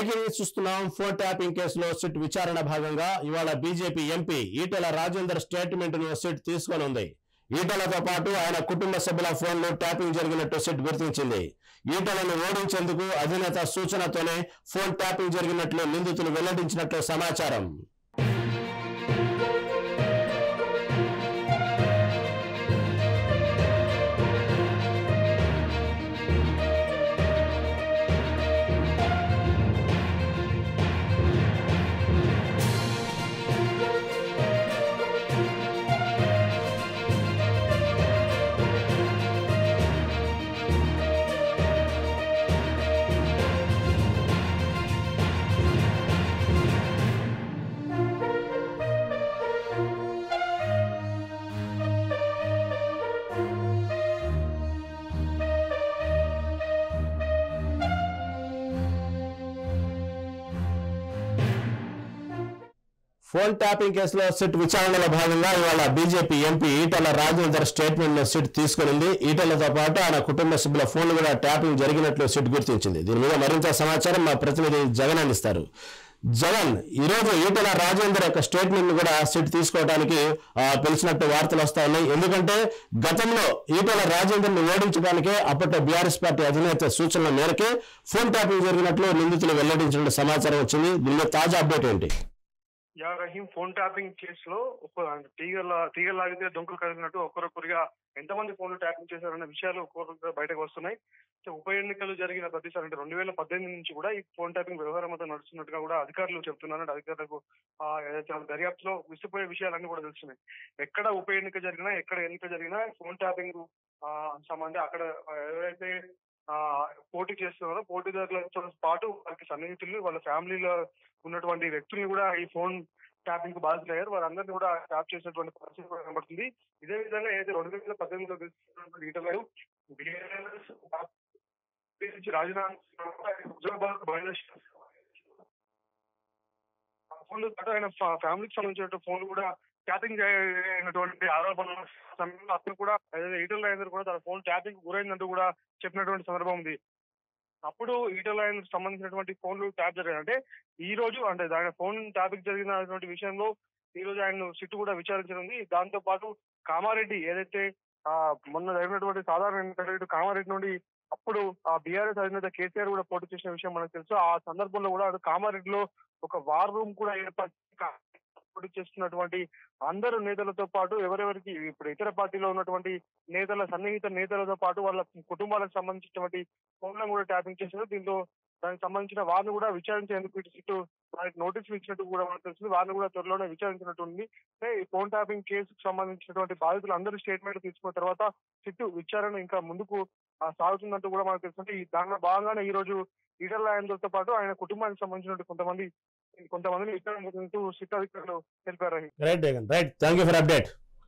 Breaking news చూస్తున్నాం. Phone tapping కేసులో SIT విచారణ భాగంగా ఇవాళ BJP MP Etela Rajender statement ను సిట్ తీసుకొని ఉంది. ఈటెలతో పాటు ఆయన కుటుంబ సభ్యుల ఫోన్లు ట్యాపింగ్ జరిగినట్టు సిట్ గుర్తించింది. ఈటెలను ఓడించేందుకు అధినేత సూచనతోనే ఫోన్ ట్యాపింగ్ జరిగినట్లు నిందితులు వెల్లడించినట్లు సమాచారం. ఫోన్ ట్యాపింగ్ కేసులో సిట్ విచారణలో భాగంగా ఇవాళ BJP MP Etela Rajender statement ను సిట్ తీసుకునింది. ఈటెలతో పాటు ఆయన కుటుంబ సభ్యుల ఫోన్లు కూడా ట్యాపింగ్ జరిగినట్లు సిట్ గుర్తించింది. దీని మీద మరింత సమాచారం మా ప్రతినిధి జగన్ అందిస్తారు. జగన్, ఈరోజు ఈటెల రాజేందర్ యొక్క స్టేట్మెంట్ ను కూడా సిట్ తీసుకోవడానికి పిలిచినట్టు వార్తలు వస్తా ఉన్నాయి. ఎందుకంటే గతంలో ఈటెల రాజేందర్ ను ఓడించడానికే అప్పట్లో బీఆర్ఎస్ పార్టీ అధినేత సూచనల మేరకే ఫోన్ ట్యాపింగ్ జరిగినట్లు నిందితులు వెల్లడించిన సమాచారం వచ్చింది. దీనిలో తాజా అప్డేట్ ఏంటి? రహీం ఫోన్ ట్యాపింగ్ కేసులో తీగలాగితే దొంగలు కలిగినట్టు ఒక్కొక్కరిగా ఎంతమంది ఫోన్లు ట్యాపింగ్ చేశారన్న విషయాలు ఒక్కొక్కరుగా బయటకు వస్తున్నాయి. ఉప ఎన్నికలు జరిగిన ప్రతిసారి అంటే 2018 నుంచి కూడా ఈ ఫోన్ ట్యాపింగ్ వ్యవహారం అంతా నడుస్తున్నట్టుగా కూడా అధికారులు చెప్తున్నారు. అధికారులకు దర్యాప్తులో విసిపోయే విషయాలన్నీ కూడా తెలుస్తున్నాయి. ఎక్కడ ఉప ఎన్నిక జరిగినా, ఎక్కడ ఎన్నిక జరిగినా ఫోన్ ట్యాపింగ్ సంబంధం అక్కడ ఎవరైతే పోటీ చేస్తున్నారో పోటీదారులతో పాటు వాళ్ళకి సన్నిహితులు, వాళ్ళ ఫ్యామిలీలో ఉన్నటువంటి వ్యక్తుల్ని కూడా ఈ ఫోన్ ట్యాపింగ్ కు బాధితులయ్యారు. వారందరినీ కూడా ట్యాప్ చేసినటువంటి పరిస్థితి కూడా కనబడుతుంది. ఇదే విధంగా ఏదైతే 2018లో గెలిచినటువంటి ఈటెల రాజీనామా ఫోన్లు ఆయన ఫ్యామిలీకి సంబంధించిన ఫోన్లు కూడా ట్యాపింగ్ అయినటువంటి ఆరోపణల సమయంలో అతను కూడా ఈటెల రాజేందర్ కూడా తన ఫోన్ ట్యాపింగ్ గురైందంటూ కూడా చెప్పినటువంటి సందర్భం ఉంది. అప్పుడు ఈటెల రాజేందర్ సంబంధించినటువంటి ఫోన్లు ట్యాప్ జరిగాయంటే ఈ రోజు అంటే ఆయన ఫోన్ ట్యాపింగ్ జరిగినటువంటి విషయంలో ఈ రోజు ఆయన సిట్ కూడా విచారించనుంది. దాంతో పాటు కామారెడ్డి ఏదైతే మొన్న జరిగినటువంటి సాధారణ ఎన్నికలు కామారెడ్డి నుండి అప్పుడు ఆ బీఆర్ఎస్ అధినేత కేసీఆర్ కూడా పోటీ చేసిన విషయం మనకు తెలుసు. ఆ సందర్భంలో కూడా కామారెడ్డిలో ఒక వార్ రూమ్ కూడా ఏర్పాటు పోటీ చేస్తున్నటువంటి అందరు నేతలతో పాటు ఎవరెవరికి ఇప్పుడు ఇతర పార్టీలో ఉన్నటువంటి నేతల సన్నిహిత నేతలతో పాటు వాళ్ళ కుటుంబాలకు సంబంధించినటువంటి ఫోన్లను కూడా ట్యాపింగ్ చేశారు. దీంతో దానికి సంబంధించిన వారిని కూడా విచారించేందుకు ఇటు సిట్టు వారికి నోటీసులు ఇచ్చినట్టు కూడా మనకు తెలుస్తుంది. వారిని కూడా త్వరలోనే విచారించినట్టుంది. ఈ ఫోన్ ట్యాపింగ్ కేసుకు సంబంధించినటువంటి బాధితులు అందరూ స్టేట్మెంట్ తీసుకున్న తర్వాత సిట్టు విచారణ ఇంకా ముందుకు సాగుతుందంటూ కూడా మనకు తెలుస్తుంది. దానిలో భాగంగానే ఈ రోజు ఈటెల రాజేందర్తో పాటు ఆయన కుటుంబానికి సంబంధించినటువంటి కొంతమందిని విచారణ సిట్ అధికారులు తెలిపారు. Right, thank you for update.